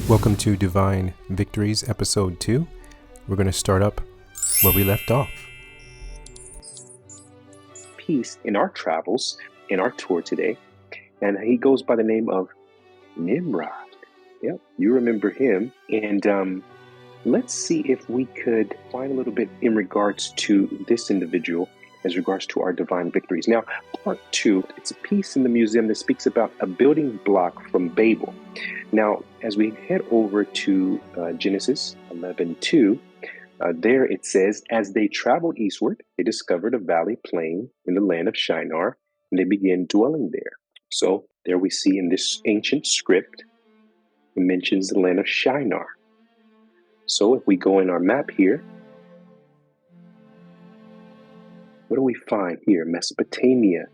Welcome to Divine Victories, Episode 2. We're going to start up where we left off. Peace in our travels, in our tour today, and he goes by the name of Nimrod. Yep, you remember him. And let's see if we could find a little bit in regards to this individual as regards to our divine victories. Now, part 2, it's a piece in the museum that speaks about a building block from Babel. Now, as we head over to Genesis 11:2, there it says, as they traveled eastward, they discovered a valley plain in the land of Shinar, and they began dwelling there. So there we see in this ancient script, it mentions the land of Shinar. So if we go in our map here, what do we find here? Mesopotamia,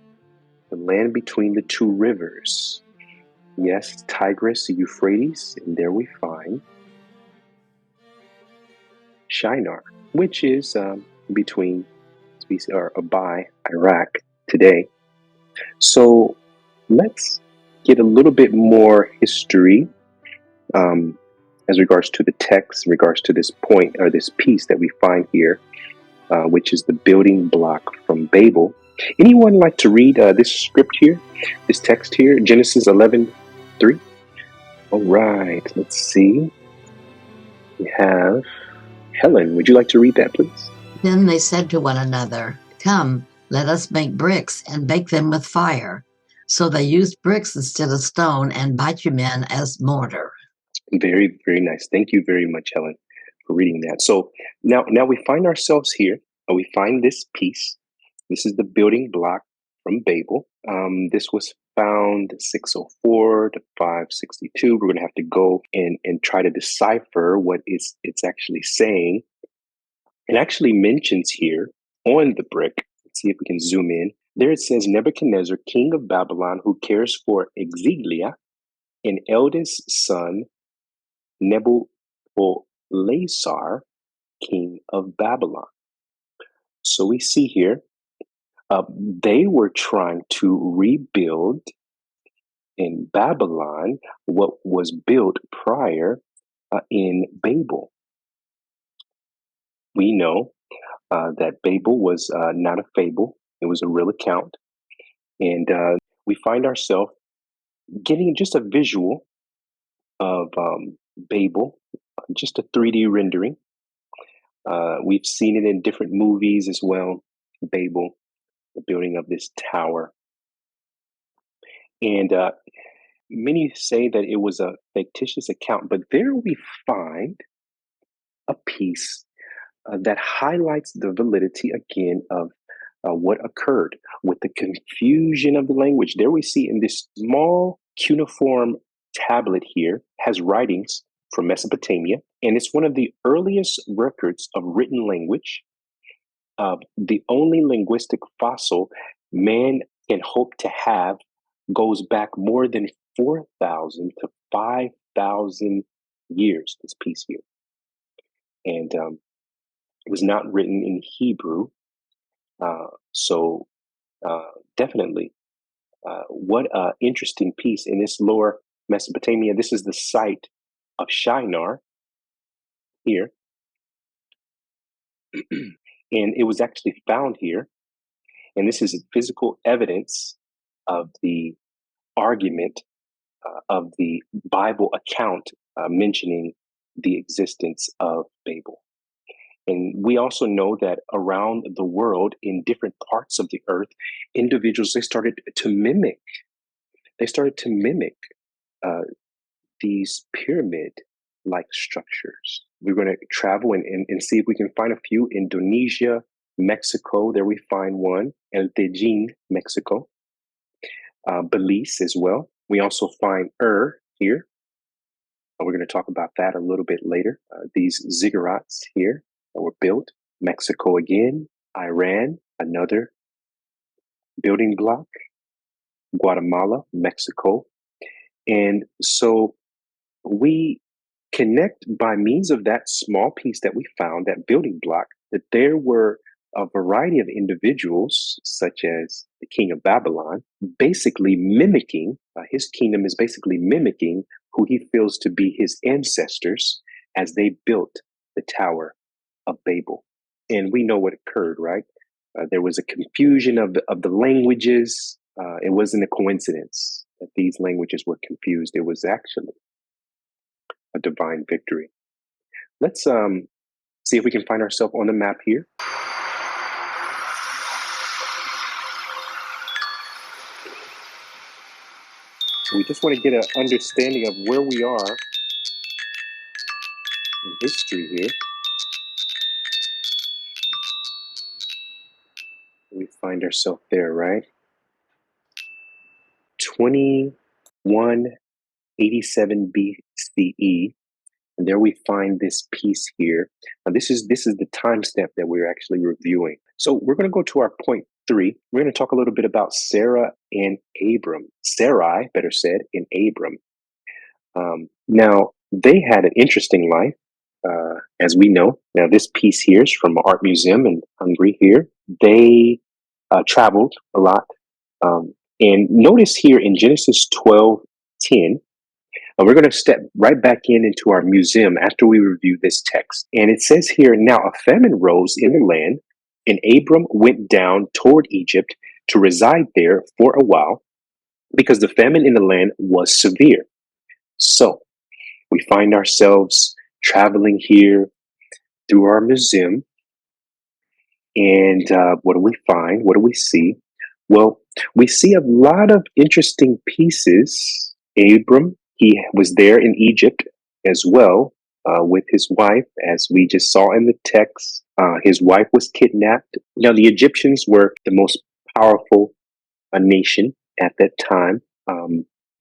the land between the two rivers. Yes, Tigris, Euphrates, and there we find Shinar, which is between or by Iraq today. So let's get a little bit more history as regards to the text, in regards to this point or this piece that we find here, which is the building block from Babel. Anyone like to read this script here, this text here, Genesis 11:3? All right, let's see. We have Helen. Would you like to read that, please? Then they said to one another, come, let us make bricks and bake them with fire. So they used bricks instead of stone and bitumen as mortar. Very, very nice. Thank you very much, Helen, for reading that. So now we find ourselves here, and we find this piece. This is the building block from Babel. This was found 604 to 562. We're going to have to go and try to decipher what it's actually saying. It actually mentions here on the brick, let's see if we can zoom in. There it says, Nebuchadnezzar, king of Babylon, who cares for Exiglia, an eldest son, Nebuchadnezzar, king of Babylon. So we see here, they were trying to rebuild in Babylon what was built prior in Babel. We know that Babel was not a fable, it was a real account. And we find ourselves getting just a visual of Babel, just a 3D rendering. We've seen it in different movies as well, Babel, the building of this tower. And many say that it was a fictitious account, but there we find a piece that highlights the validity again of what occurred with the confusion of the language. There we see in this small cuneiform tablet here has writings from Mesopotamia, and it's one of the earliest records of written language. The only linguistic fossil man can hope to have goes back more than 4,000 to 5,000 years, this piece here. And it was not written in Hebrew. So definitely, what an interesting piece in this lower Mesopotamia. This is the site of Shinar here. And it was actually found here. And this is physical evidence of the argument of the Bible account mentioning the existence of Babel. And we also know that around the world, in different parts of the earth, individuals, they started to mimic these pyramid-like structures. We're going to travel and see if we can find a few. Indonesia, Mexico, there we find one. El Tejin, Mexico. Belize as well. We also find here. We're going to talk about that a little bit later. These ziggurats here that were built. Mexico again. Iran, another building block. Guatemala, Mexico. And so we connect by means of that small piece that we found, that building block, that there were a variety of individuals, such as the king of Babylon, basically mimicking, his kingdom is basically mimicking who he feels to be his ancestors as they built the Tower of Babel. And we know what occurred, right? There was a confusion of the languages. It wasn't a coincidence that these languages were confused. It was actually a divine victory. Let's see if we can find ourselves on the map here. We just want to get an understanding of where we are in history here. We find ourselves there, right? 2187 BCE. And there we find this piece here. Now this is the timestamp that we're actually reviewing. So we're going to go to our point 3. We're going to talk a little bit about Sarah and Abram. Sarai, better said, and Abram. Now they had an interesting life, as we know. Now this piece here is from an art museum in Hungary. Here they traveled a lot, and notice here in Genesis 12:10. And we're going to step right back into our museum after we review this text. And it says here, now a famine rose in the land, and Abram went down toward Egypt to reside there for a while because the famine in the land was severe. So we find ourselves traveling here through our museum. And what do we find? What do we see? Well, we see a lot of interesting pieces. Abram, he was there in Egypt as well with his wife, as we just saw in the text. His wife was kidnapped. Now, the Egyptians were the most powerful nation at that time,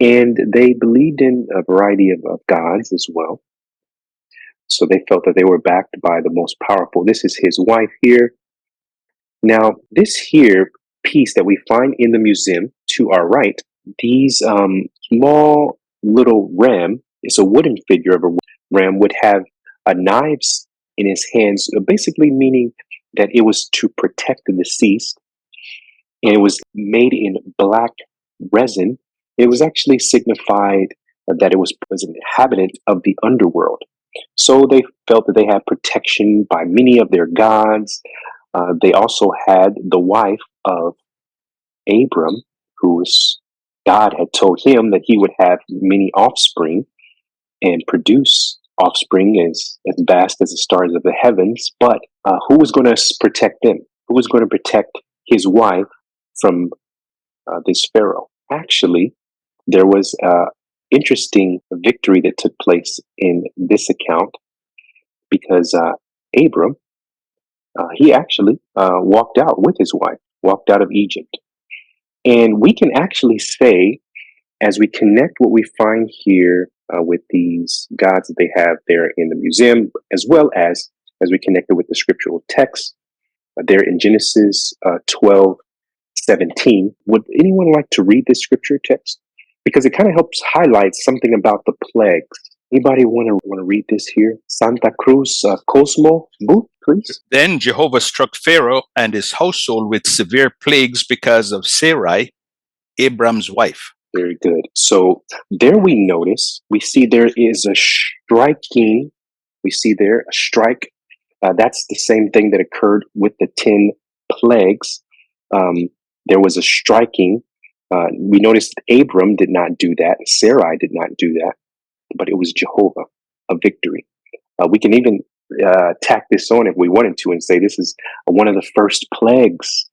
and they believed in a variety of gods as well. So they felt that they were backed by the most powerful. This is his wife here. Now, this here piece that we find in the museum to our right, these small little ram, it's a wooden figure of a ram, would have knives in his hands, basically meaning that it was to protect the deceased. And it was made in black resin. It was actually signified that it was an inhabitant of the underworld. So they felt that they had protection by many of their gods. They also had the wife of Abram, God had told him that he would have many offspring and produce offspring as vast as the stars of the heavens. But who was going to protect them? Who was going to protect his wife from this Pharaoh? Actually, there was an interesting victory that took place in this account because Abram, he actually walked out with his wife, walked out of Egypt. And we can actually say, as we connect what we find here with these gods that they have there in the museum, as well as we connect it with the scriptural text there in Genesis 12:17. Would anyone like to read this scripture text? Because it kind of helps highlight something about the plagues. Anybody want to read this here? Santa Cruz Cosmo, Booth, please. Then Jehovah struck Pharaoh and his household with severe plagues because of Sarai, Abram's wife. Very good. So there we see there is a striking, we see there a strike. That's the same thing that occurred with the 10 plagues. There was a striking. We noticed Abram did not do that. Sarai did not do that, but it was Jehovah, a victory. We can even tack this on if we wanted to and say this is one of the first plagues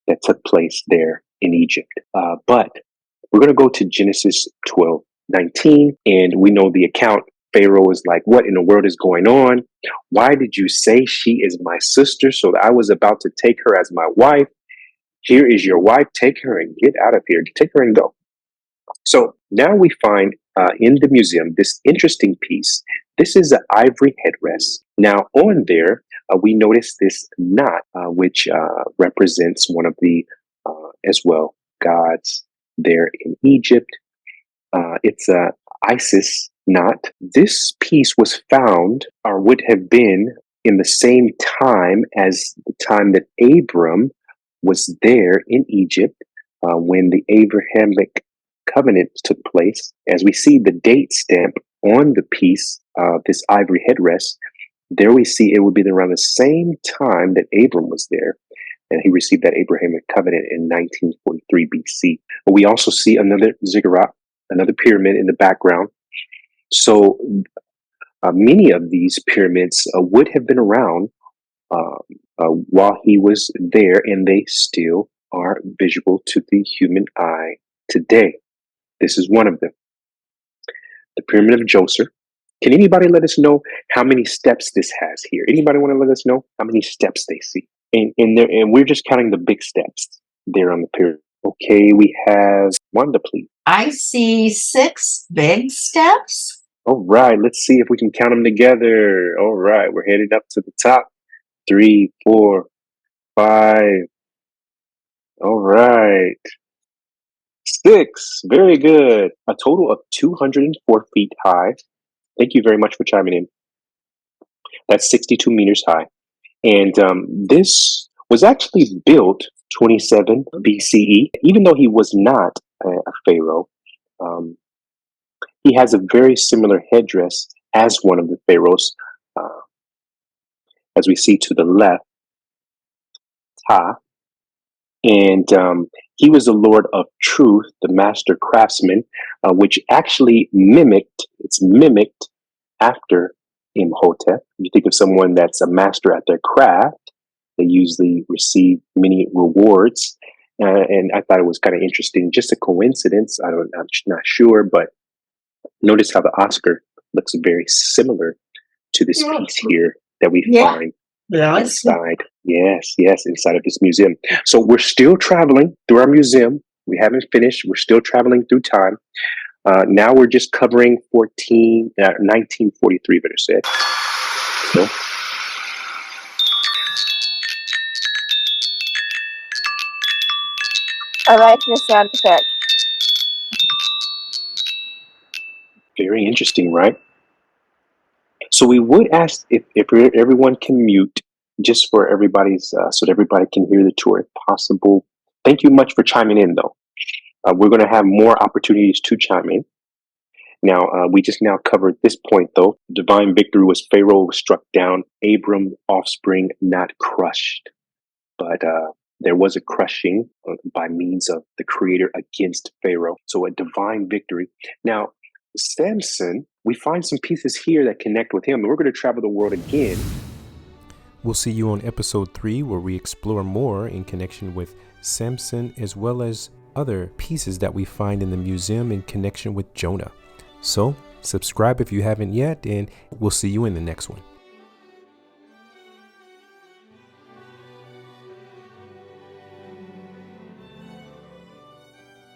that took place there in Egypt. But we're going to go to Genesis 12:19, and we know the account. Pharaoh is like, what in the world is going on? Why did you say she is my sister? So I was about to take her as my wife. Here is your wife. Take her and get out of here. Take her and go. So now we find in the museum this interesting piece. This is an ivory headrest. Now on there, we notice this knot, which represents one of the, as well, gods there in Egypt. It's a Isis knot. This piece was found, or would have been, in the same time as the time that Abram was there in Egypt when the Abrahamic covenant took place. As we see the date stamp on the piece, this ivory headrest, there we see it would be around the same time that Abram was there, and he received that Abrahamic covenant in 1943 BC. But we also see another ziggurat, another pyramid in the background. So many of these pyramids would have been around while he was there, and they still are visible to the human eye today. This is one of them. The Pyramid of Djoser. Can anybody let us know how many steps this has here? Anybody want to let us know how many steps they see? And we're just counting the big steps there on the pyramid. Okay, we have Wanda, please. I see 6 big steps. All right, let's see if we can count them together. All right, we're headed up to the top. 3, 4, 5. All right. 6. Very good. A total of 204 feet high. Thank you very much for chiming in. That's 62 meters high. And this was actually built 27 BCE. Even though he was not a pharaoh, he has a very similar headdress as one of the pharaohs. As we see to the left, Ta. And he was the Lord of Truth, the master craftsman, which actually mimicked after Imhotep. You think of someone that's a master at their craft, they usually receive many rewards. And I thought it was kind of interesting, just a coincidence. I'm not sure, but notice how the Oscar looks very similar to this piece here that we find inside. Yes, inside of this museum. So we're still traveling through our museum. We haven't finished. We're still traveling through time. Now we're just covering 1943, better said. So, I like your sound effect. very interesting, right? So we would ask if everyone can mute just for everybody's, so that everybody can hear the tour if possible. Thank you much for chiming in, though. We're going to have more opportunities to chime in. Now, we just now covered this point, though. Divine victory was Pharaoh was struck down, Abram, offspring, not crushed. But there was a crushing by means of the Creator against Pharaoh. So a divine victory. Now, Samson, we find some pieces here that connect with him, and we're going to travel the world again. We'll see you on episode 3, where we explore more in connection with Samson, as well as other pieces that we find in the museum in connection with Jonah. So subscribe if you haven't yet, and we'll see you in the next one.